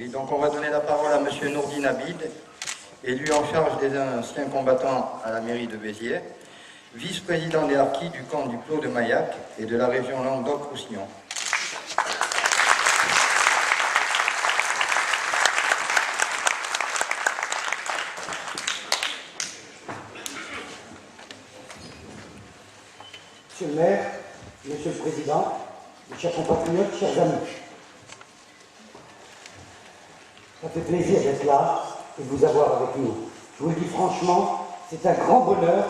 Oui, donc on va donner la parole à M. Nourdine Abid, élu en charge des anciens combattants à la mairie de Béziers, vice-président des harkis du camp du Clos de Maillac et de la région Languedoc-Roussillon. Monsieur le maire, Monsieur le Président, mes chers compatriotes, chers amis, ça fait plaisir d'être là et de vous avoir avec nous. Je vous le dis franchement, c'est un grand bonheur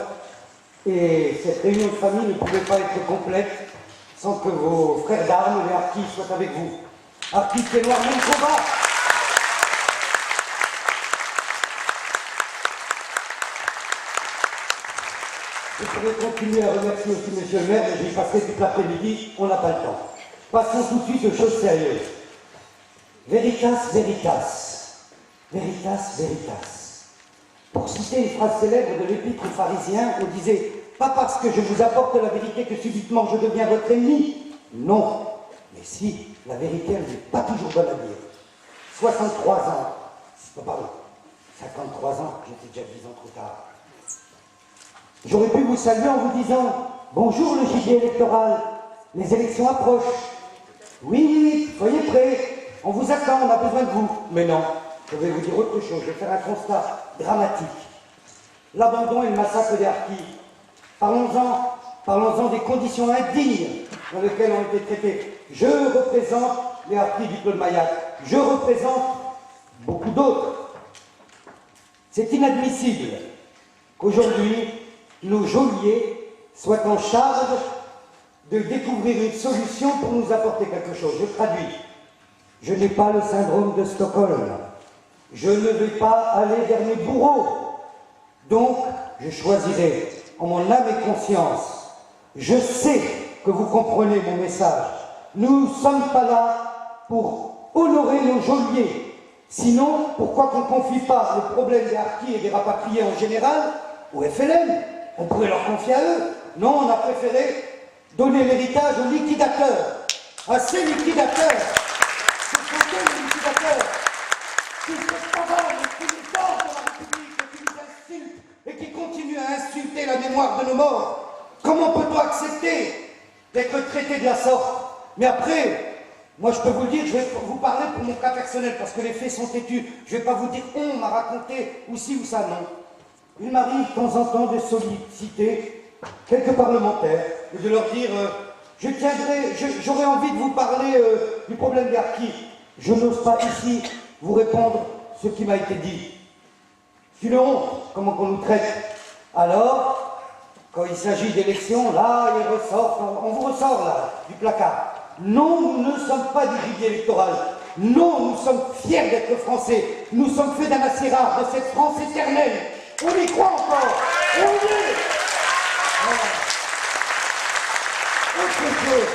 et cette réunion de famille ne pouvait pas être complète sans que vos frères d'armes, les harkis, soient avec vous. Harkis, pieds noirs, même combat. Je pourrais continuer à remercier aussi Monsieur le maire, mais j'y passerai toute l'après-midi, on n'a pas le temps. Passons tout de suite aux choses sérieuses. Veritas, veritas. Veritas, veritas. Pour citer une phrase célèbre de l'épître aux pharisiens, on disait « Pas parce que je vous apporte la vérité que subitement je deviens votre ennemi. Non. Mais si, la vérité, elle n'est pas toujours bonne à dire. 63 ans. Pardon. 53 ans, j'étais déjà 10 ans trop tard. J'aurais pu vous saluer en vous disant « Bonjour le gibier électoral, les élections approchent. Oui, soyez prêts, on vous attend, on a besoin de vous. » Mais non, je vais vous dire autre chose, je vais faire un constat dramatique. L'abandon et le massacre des harkis. Parlons-en des conditions indignes dans lesquelles ont été traités. Je représente les harkis du Clos de Maillac. Je représente beaucoup d'autres. C'est inadmissible qu'aujourd'hui, nos geôliers soient en charge de découvrir une solution pour nous apporter quelque chose. Je traduis. Je n'ai pas le syndrome de Stockholm. Je ne vais pas aller vers mes bourreaux. Donc, je choisirai en mon âme et conscience. Je sais que vous comprenez mon message. Nous ne sommes pas là pour honorer nos geôliers. Sinon, pourquoi qu'on ne confie pas le problème des harkis et des rapatriés en général au FLN? On pourrait leur confier à eux. Non, on a préféré donner l'héritage aux liquidateurs. À ces liquidateurs. Ce sont eux les liquidateurs. Qui se pavanent, qui nous tordent dans la République et qui nous insultent et qui continuent à insulter la mémoire de nos morts. Comment peut-on accepter d'être traité de la sorte? Mais après, moi je peux vous le dire, je vais vous parler pour mon cas personnel parce que les faits sont têtus. Je ne vais pas vous dire on m'a raconté ou ci ou ça, non. Il m'arrive de temps en temps de solliciter quelques parlementaires et de leur dire j'aurais envie de vous parler du problème des harkis. Je n'ose pas ici vous répondre ce qui m'a été dit. C'est une honte, comment qu'on nous traite. Alors, quand il s'agit d'élections, là, on vous ressort là, du placard. Non, nous ne sommes pas du gibier électoral. Non, nous sommes fiers d'être français. Nous sommes faits d'un assez rare, de cette France éternelle. On y croit encore. On y est. Autre chose,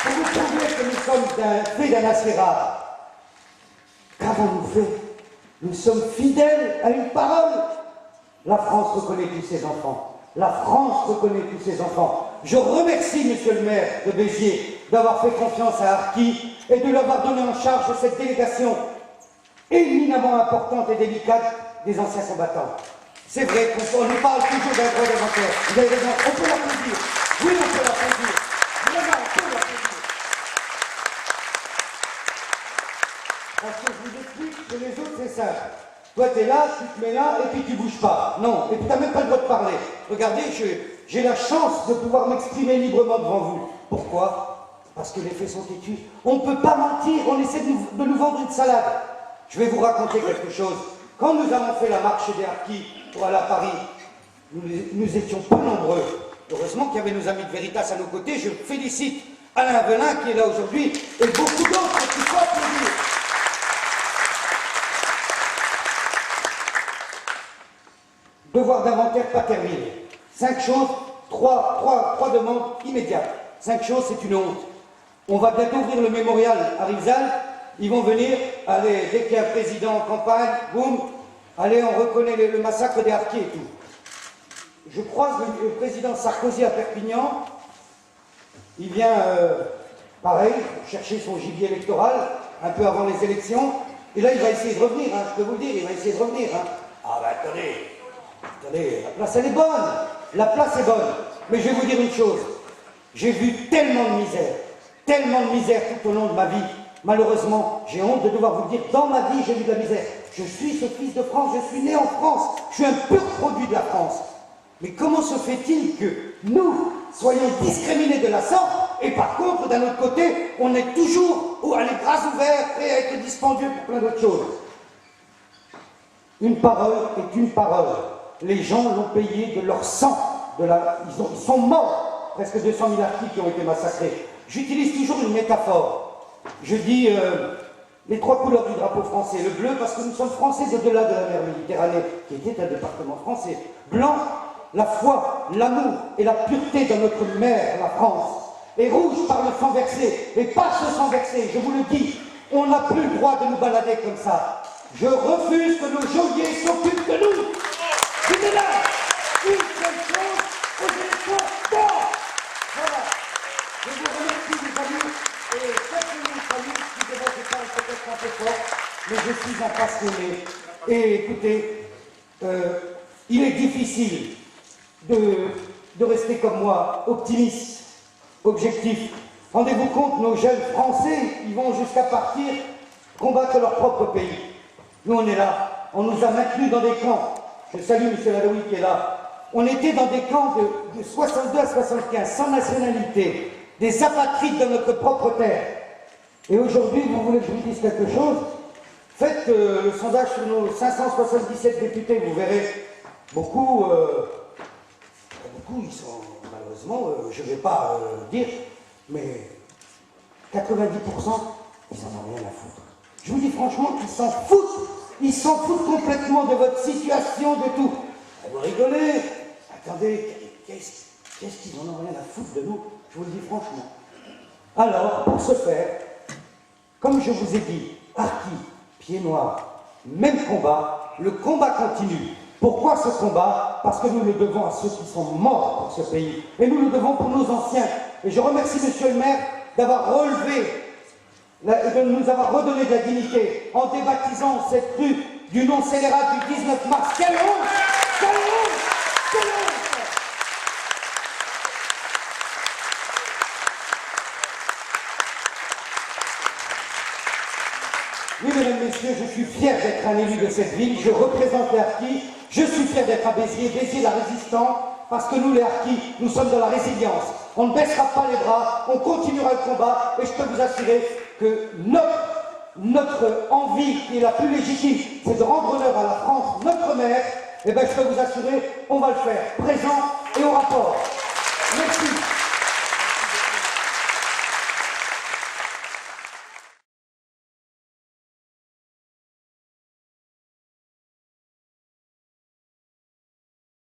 pour vous prouver que nous sommes faits d'un assez rare. Qu'avons-nous fait? Nous sommes fidèles à une parole. La France reconnaît tous ses enfants. La France reconnaît tous ses enfants. Je remercie Monsieur le maire de Béziers d'avoir fait confiance à Harkis et de l'avoir donné en charge de cette délégation éminemment importante et délicate des anciens combattants. C'est vrai qu'on nous parle toujours d'un droit d'inventaire. Vous avez raison, on peut l'applaudir. Oui, on peut l'applaudir. Vraiment, on peut l'applaudir. Parce que je vous explique que les autres, c'est simple. Toi, tu es là, tu te mets là, et puis tu bouges pas. Non, et puis tu n'as même pas le droit de parler. Regardez, j'ai la chance de pouvoir m'exprimer librement devant vous. Pourquoi? Parce que les faits sont têtus. On ne peut pas mentir, on essaie de nous vendre une salade. Je vais vous raconter quelque chose. Quand nous avons fait la marche des harkis pour aller à Paris, nous étions peu nombreux. Heureusement qu'il y avait nos amis de Veritas à nos côtés. Je félicite Alain Velin qui est là aujourd'hui et beaucoup d'autres qui sont applaudis. Devoir d'inventaire pas terminé. 5 choses, 3 demandes immédiates. 5 choses, c'est une honte. On va bientôt ouvrir le mémorial à Rivesaltes. Ils vont venir, allez, dès qu'il y a un président en campagne, boum, allez, on reconnaît le massacre des harkis et tout. Je croise le président Sarkozy à Perpignan. Il vient, pareil, chercher son gibier électoral, un peu avant les élections. Et là, il va essayer de revenir, hein, je peux vous le dire, il va essayer de revenir. Hein. Ah ben attendez, la place elle est bonne, la place est bonne. Mais je vais vous dire une chose, j'ai vu tellement de misère tout au long de ma vie. Malheureusement, j'ai honte de devoir vous le dire, dans ma vie, j'ai vu de la misère. Je suis ce fils de France, je suis né en France, je suis un pur produit de la France. Mais comment se fait-il que nous soyons discriminés de la sorte et par contre, d'un autre côté, on est toujours à les bras ouverts, prêts à être dispendieux pour plein d'autres choses? Une parole est une parole. Les gens l'ont payé de leur sang. Ils sont morts, presque 200 000 harkis qui ont été massacrés. J'utilise toujours une métaphore. Je dis les trois couleurs du drapeau français. Le bleu, parce que nous sommes français de-delà de la mer Méditerranée, qui était un département français. Blanc, la foi, l'amour et la pureté de notre mère, la France. Et rouge par le sang versé. Et pas ce sang versé, je vous le dis, on n'a plus le droit de nous balader comme ça. Je refuse que nos geôliers s'occupent de nous. C'était là une seule chose aux élections. Voilà. Je vous remercie, les amis, et faites-nous une salut. Excusez-moi, je parle peut-être un peu fort, mais je suis un passionné. Et écoutez, il est difficile de rester comme moi, optimiste, objectif. Rendez-vous compte, nos jeunes Français, ils vont jusqu'à partir combattre leur propre pays. Nous, on est là. On nous a maintenus dans des camps. Je salue M. Ladoui qui est là. On était dans des camps de 62 à 75, sans nationalité, des apatrides de notre propre terre. Et aujourd'hui, vous voulez que je vous dise quelque chose? Faites le sondage sur nos 577 députés, vous verrez. Beaucoup, ils sont, malheureusement, je ne vais pas dire, mais 90%, ils en ont rien à foutre. Je vous dis franchement qu'ils s'en foutent. Ils s'en foutent complètement de votre situation, de tout. Vous rigolez? Attendez, qu'est-ce qu'ils en ont rien à foutre de nous? Je vous le dis franchement. Alors, pour ce faire, comme je vous ai dit, harkis, pieds noirs, même combat, le combat continue. Pourquoi ce combat? Parce que nous le devons à ceux qui sont morts pour ce pays. Et nous le devons pour nos anciens. Et je remercie Monsieur le maire d'avoir relevé, de nous avoir redonné de la dignité en débaptisant cette rue du nom scélérat du 19 mars. Quelle honte! Quelle honte! Quelle honte! Oui, mesdames, messieurs, je suis fier d'être un élu de cette ville. Je représente les harkis. Je suis fier d'être à Béziers, Béziers la résistant, parce que nous, les harkis, nous sommes dans la résilience. On ne baissera pas les bras, on continuera le combat, et je peux vous assurer que notre envie qui est la plus légitime, c'est de rendre honneur à la France, notre mère, et bien je peux vous assurer, on va le faire, présent et au rapport. Merci.